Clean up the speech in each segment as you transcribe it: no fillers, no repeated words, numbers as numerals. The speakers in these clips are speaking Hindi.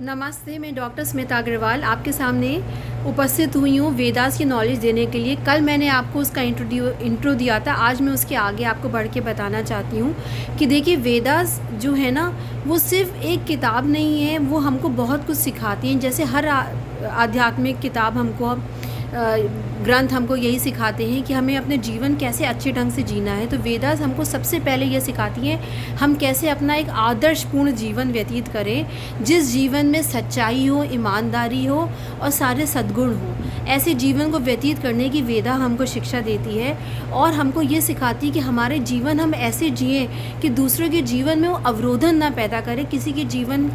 नमस्ते, मैं डॉक्टर स्मिता अग्रवाल आपके सामने उपस्थित हुई हूँ वेदास की नॉलेज देने के लिए। कल मैंने आपको उसका इंट्रो दिया था। आज मैं उसके आगे आपको बढ़ के बताना चाहती हूँ कि देखिए, वेदास जो है ना, वो सिर्फ़ एक किताब नहीं है, वो हमको बहुत कुछ सिखाती हैं। जैसे हर आध्यात्मिक किताब हमको ग्रंथ हमको यही सिखाते हैं कि हमें अपने जीवन कैसे अच्छे ढंग से जीना है। तो वेदास हमको सबसे पहले ये सिखाती हैं हम कैसे अपना एक आदर्शपूर्ण जीवन व्यतीत करें, जिस जीवन में सच्चाई हो, ईमानदारी हो और सारे सद्गुण हो। ऐसे जीवन को व्यतीत करने की वेदा हमको शिक्षा देती है और हमको ये सिखाती है कि हमारे जीवन हम ऐसे जिएँ कि दूसरों के जीवन में वो अवरोधन ना पैदा करें। किसी के जीवन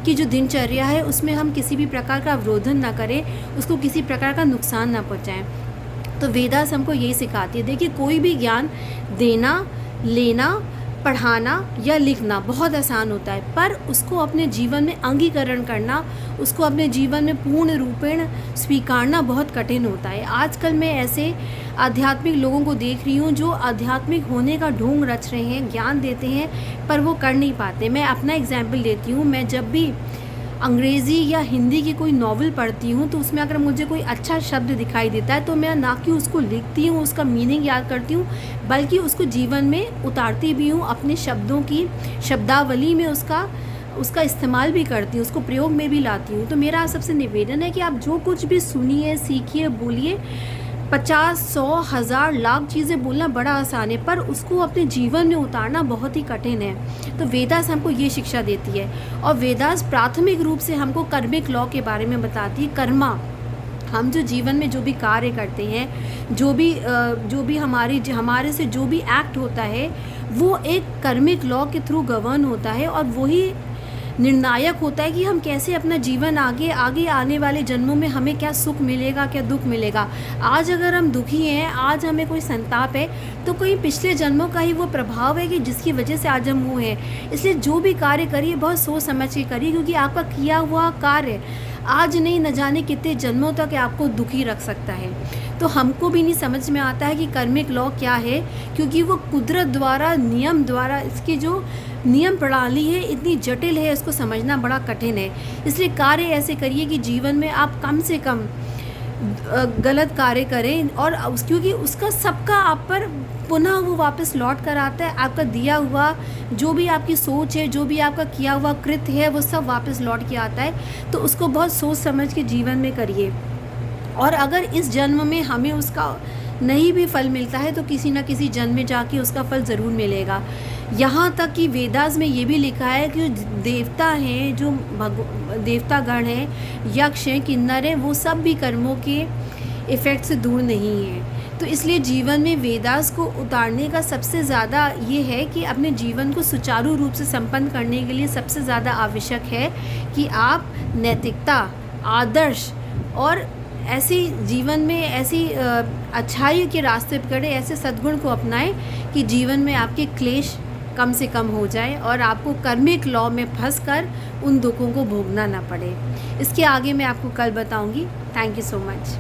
की जो दिनचर्या है उसमें हम किसी भी प्रकार का अवरोधन ना करें, उसको किसी प्रकार का नुकसान ना पहुंचाएं। तो वेदास हमको यही सिखाती है। देखिए, कोई भी ज्ञान देना, लेना, पढ़ाना या लिखना बहुत आसान होता है, पर उसको अपने जीवन में अंगीकरण करना, उसको अपने जीवन में पूर्ण रूपेण स्वीकारना बहुत कठिन होता है। आजकल मैं ऐसे आध्यात्मिक लोगों को देख रही हूँ जो आध्यात्मिक होने का ढोंग रच रहे हैं, ज्ञान देते हैं, पर वो कर नहीं पाते। मैं अपना एग्जाम्पल देती हूँ। मैं जब भी अंग्रेज़ी या हिंदी की कोई नॉवल पढ़ती हूँ तो उसमें अगर मुझे कोई अच्छा शब्द दिखाई देता है तो मैं ना कि उसको लिखती हूँ, उसका मीनिंग याद करती हूँ, बल्कि उसको जीवन में उतारती भी हूँ। अपने शब्दों की शब्दावली में उसका इस्तेमाल भी करती हूँ, उसको प्रयोग में भी लाती हूँ। तो मेरा सबसे निवेदन है कि आप जो कुछ भी सुनिए, सीखिए, बोलिए। 50, 100, 1000, लाख चीज़ें बोलना बड़ा आसान है, पर उसको अपने जीवन में उतारना बहुत ही कठिन है। तो वेदास हमको ये शिक्षा देती है। और वेदास प्राथमिक रूप से हमको कर्मिक लॉ के बारे में बताती है। कर्मा, हम जो जीवन में जो भी कार्य करते हैं, जो भी हमारे से जो भी एक्ट होता है, वो एक कर्मिक लॉ के थ्रू गवर्न होता है और वही निर्णायक होता है कि हम कैसे अपना जीवन आगे आने वाले जन्मों में हमें क्या सुख मिलेगा, क्या दुख मिलेगा। आज अगर हम दुखी हैं, आज हमें कोई संताप है, तो कोई पिछले जन्मों का ही वो प्रभाव है कि जिसकी वजह से आज हम वो हैं। इसलिए जो भी कार्य करिए बहुत सोच समझ के करिए, क्योंकि आपका किया हुआ कार्य आज नहीं, न जाने कितने जन्मों तक आपको दुखी रख सकता है। तो हमको भी नहीं समझ में आता है कि कर्मिक लॉ क्या है, क्योंकि वो कुदरत द्वारा, नियम द्वारा, इसकी जो नियम प्रणाली है इतनी जटिल है, इसको समझना बड़ा कठिन है। इसलिए कार्य ऐसे करिए कि जीवन में आप कम से कम गलत कार्य करें, और क्योंकि उसका सबका आप पर पुनः वो वापस लौट कर आता है। आपका दिया हुआ जो भी आपकी सोच है, जो भी आपका किया हुआ कृत्य है, वो सब वापस लौट के आता है। तो उसको बहुत सोच समझ के जीवन में करिए। और अगर इस जन्म में हमें उसका नहीं भी फल मिलता है तो किसी न किसी जन्म में जाके उसका फल ज़रूर मिलेगा। यहाँ तक कि वेदास में ये भी लिखा है कि देवता हैं, जो देवतागण हैं, यक्ष हैं, किन्नर हैं, वो सब भी कर्मों के इफ़ेक्ट से दूर नहीं हैं। तो इसलिए जीवन में वेदास को उतारने का सबसे ज़्यादा ये है कि अपने जीवन को सुचारू रूप से संपन्न करने के लिए सबसे ज़्यादा आवश्यक है कि आप नैतिकता, आदर्श और ऐसी जीवन में ऐसी अच्छाई के रास्ते पकड़े, ऐसे सद्गुण को अपनाएं कि जीवन में आपके क्लेश कम से कम हो जाए और आपको कर्मिक लॉ में फंसकर उन दुखों को भोगना ना पड़े। इसके आगे मैं आपको कल बताऊंगी। Thank you so much.